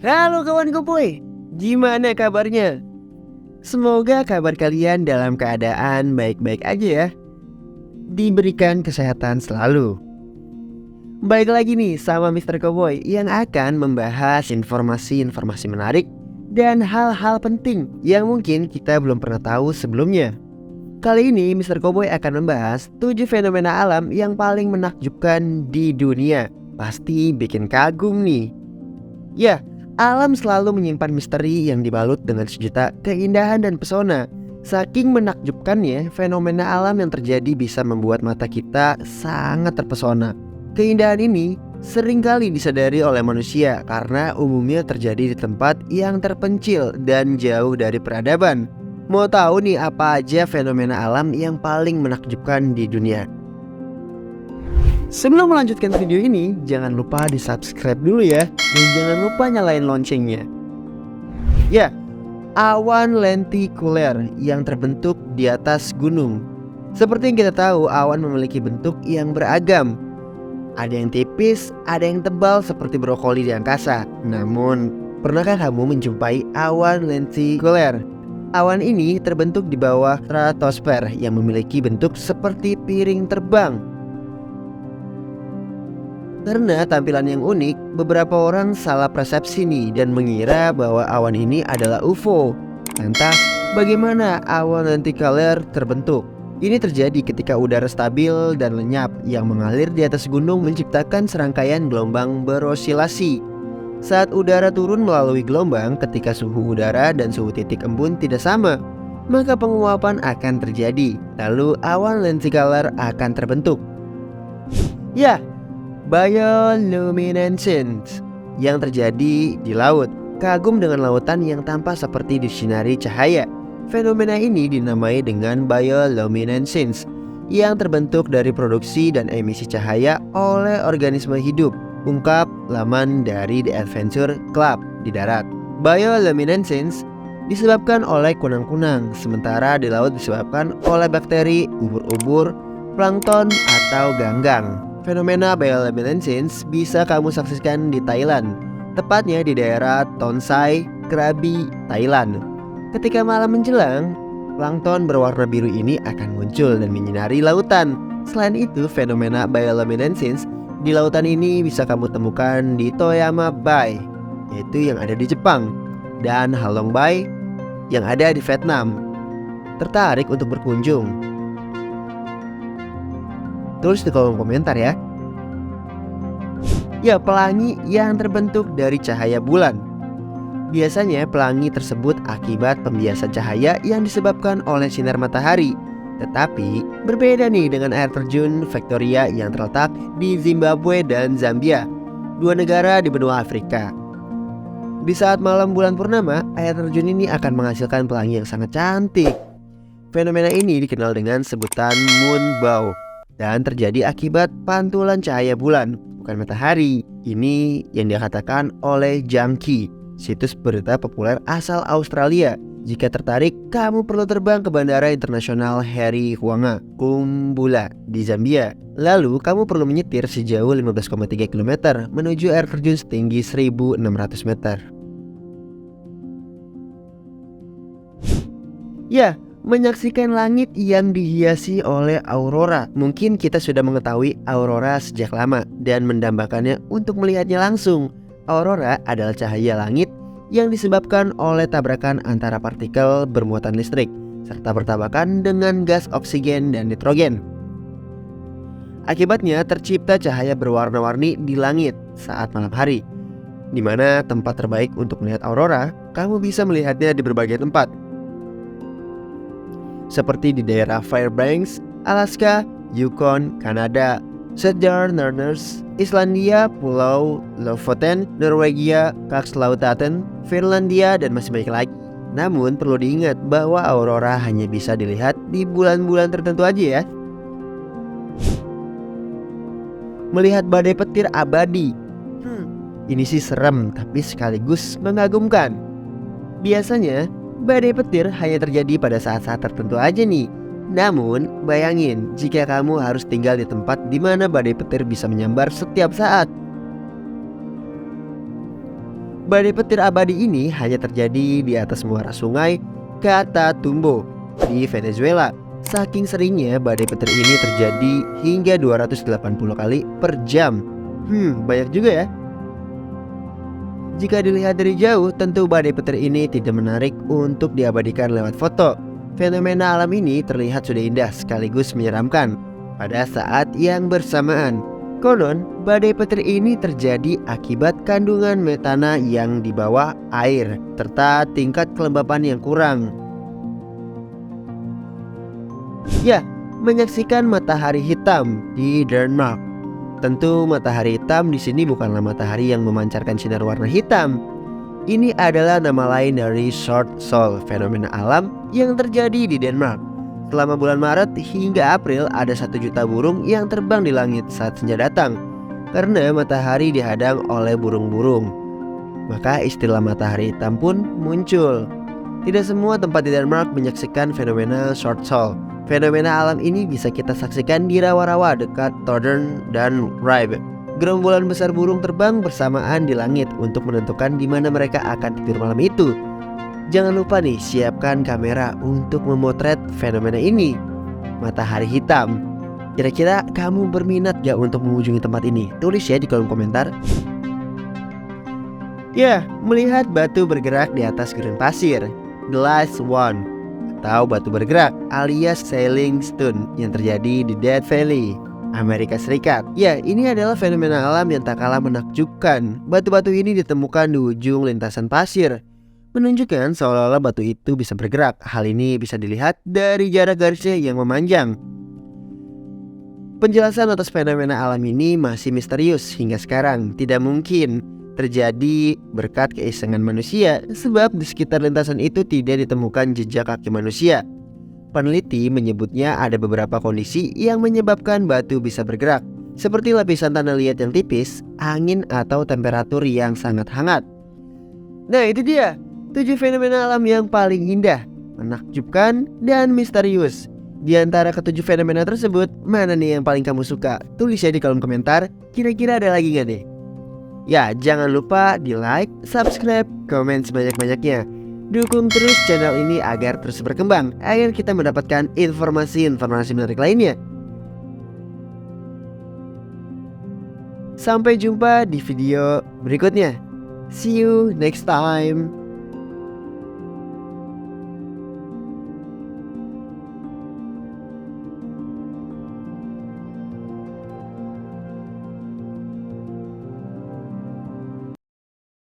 Halo kawan Kupuy, gimana kabarnya? Semoga kabar kalian dalam keadaan baik-baik aja ya. Diberikan kesehatan selalu. Baik lagi nih sama Mr. Cowboy yang akan membahas informasi-informasi menarik dan hal-hal penting yang mungkin kita belum pernah tahu sebelumnya. Kali ini Mr. Cowboy akan membahas 7 fenomena alam yang paling menakjubkan di dunia. Pasti bikin kagum nih. Ya, alam selalu menyimpan misteri yang dibalut dengan sejuta keindahan dan pesona. Saking menakjubkannya, fenomena alam yang terjadi bisa membuat mata kita sangat terpesona. Keindahan ini seringkali disadari oleh manusia karena umumnya terjadi di tempat yang terpencil dan jauh dari peradaban. Mau tahu nih apa aja fenomena alam yang paling menakjubkan di dunia? Sebelum melanjutkan video ini, jangan lupa di subscribe dulu ya. Dan jangan lupa nyalain loncengnya. Ya, awan lentikuler yang terbentuk di atas gunung. Seperti yang kita tahu, awan memiliki bentuk yang beragam. Ada yang tipis, ada yang tebal seperti brokoli di angkasa. Namun, pernahkah kamu menjumpai awan lentikuler? Awan ini terbentuk di bawah stratosfer yang memiliki bentuk seperti piring terbang. Karena tampilan yang unik, beberapa orang salah persepsi nih dan mengira bahwa awan ini adalah UFO. Lantas, bagaimana awan lentikuler terbentuk? Ini terjadi ketika udara stabil dan lenyap yang mengalir di atas gunung menciptakan serangkaian gelombang berosilasi. Saat udara turun melalui gelombang, ketika suhu udara dan suhu titik embun tidak sama, maka penguapan akan terjadi. Lalu awan lentikuler akan terbentuk. Ya, bioluminescence yang terjadi di laut. Kagum dengan lautan yang tampak seperti disinari cahaya. Fenomena ini dinamai dengan bioluminescence yang terbentuk dari produksi dan emisi cahaya oleh organisme hidup. Ungkap laman dari The Adventure Club di darat. Bioluminescence disebabkan oleh kunang-kunang, sementara di laut disebabkan oleh bakteri, ubur-ubur, plankton atau ganggang. Fenomena bioluminescence bisa kamu saksikan di Thailand, tepatnya di daerah Tonsai, Krabi, Thailand. Ketika malam menjelang, plankton berwarna biru ini akan muncul dan menyinari lautan. Selain itu, fenomena bioluminescence di lautan ini bisa kamu temukan di Toyama Bay, yaitu yang ada di Jepang, dan Halong Bay yang ada di Vietnam. Tertarik untuk berkunjung? Tulis di kolom komentar ya. Ya, pelangi yang terbentuk dari cahaya bulan. Biasanya pelangi tersebut akibat pembiasan cahaya yang disebabkan oleh sinar matahari. Tetapi berbeda nih dengan air terjun Victoria yang terletak di Zimbabwe dan Zambia, dua negara di benua Afrika. Di saat malam bulan purnama, air terjun ini akan menghasilkan pelangi yang sangat cantik. Fenomena ini dikenal dengan sebutan moonbow dan terjadi akibat pantulan cahaya bulan, bukan matahari. Ini yang dikatakan oleh Junkie, situs berita populer asal Australia. Jika tertarik, kamu perlu terbang ke Bandara Internasional Harry Hwanga, Kumbula di Zambia. Lalu kamu perlu menyetir sejauh 15,3 km menuju air terjun setinggi 1.600 meter. Ya, menyaksikan langit yang dihiasi oleh aurora. Mungkin kita sudah mengetahui aurora sejak lama dan mendambakannya untuk melihatnya langsung. Aurora adalah cahaya langit yang disebabkan oleh tabrakan antara partikel bermuatan listrik serta bertabrakan dengan gas oksigen dan nitrogen. Akibatnya tercipta cahaya berwarna-warni di langit saat malam hari. Di mana tempat terbaik untuk melihat aurora, kamu bisa melihatnya di berbagai tempat, seperti di daerah Fairbanks, Alaska, Yukon, Kanada, Sydney, Islandia, Pulau Lofoten, Norwegia, Kakslauttaten, Finlandia, dan masih banyak lagi. Namun perlu diingat bahwa aurora hanya bisa dilihat di bulan-bulan tertentu aja ya. Melihat badai petir abadi. Ini sih serem tapi sekaligus mengagumkan. Biasanya badai petir hanya terjadi pada saat-saat tertentu aja nih. Namun, bayangin jika kamu harus tinggal di tempat di mana badai petir bisa menyambar setiap saat. Badai petir abadi ini hanya terjadi di atas muara sungai Catatumbo di Venezuela. Saking seringnya badai petir ini terjadi hingga 280 kali per jam. Banyak juga ya. Jika dilihat dari jauh, tentu badai petir ini tidak menarik untuk diabadikan lewat foto. Fenomena alam ini terlihat sudah indah sekaligus menyeramkan pada saat yang bersamaan. Konon, badai petir ini terjadi akibat kandungan metana yang di bawah air serta tingkat kelembapan yang kurang. Ya, menyaksikan matahari hitam di Denmark. Tentu matahari hitam di sini bukanlah matahari yang memancarkan sinar warna hitam. Ini adalah nama lain dari short sol, fenomena alam yang terjadi di Denmark. Selama bulan Maret hingga April ada 1 juta burung yang terbang di langit saat senja datang karena matahari dihadang oleh burung-burung. Maka istilah matahari hitam pun muncul. Tidak semua tempat di Denmark menyaksikan fenomena short sol. Fenomena alam ini bisa kita saksikan di rawa-rawa dekat Tordern dan Ribe. Gerombolan besar burung terbang bersamaan di langit untuk menentukan di mana mereka akan tidur malam itu. Jangan lupa nih, siapkan kamera untuk memotret fenomena ini. Matahari hitam. Kira-kira kamu berminat gak untuk mengunjungi tempat ini? Tulis ya di kolom komentar. Ya, melihat batu bergerak di atas gurun pasir, Glass One, atau batu bergerak alias Sailing Stone yang terjadi di Death Valley, Amerika Serikat. Ya, ini adalah fenomena alam yang tak kalah menakjubkan. Batu-batu ini ditemukan di ujung lintasan pasir, menunjukkan seolah-olah batu itu bisa bergerak. Hal ini bisa dilihat dari jarak garisnya yang memanjang. Penjelasan atas fenomena alam ini masih misterius hingga sekarang. Tidak mungkin terjadi berkat keisengan manusia, sebab di sekitar lintasan itu tidak ditemukan jejak kaki manusia. Peneliti menyebutnya ada beberapa kondisi yang menyebabkan batu bisa bergerak, seperti lapisan tanah liat yang tipis, angin, atau temperatur yang sangat hangat. Nah, itu dia 7 fenomena alam yang paling indah, menakjubkan, dan misterius. Di antara ke-7 fenomena tersebut, mana nih yang paling kamu suka? Tulis ya di kolom komentar. Kira-kira ada lagi gak nih? Ya, jangan lupa di like, subscribe, komen sebanyak-banyaknya. Dukung terus channel ini agar terus berkembang, agar kita mendapatkan informasi-informasi menarik lainnya. Sampai jumpa di video berikutnya. See you next time.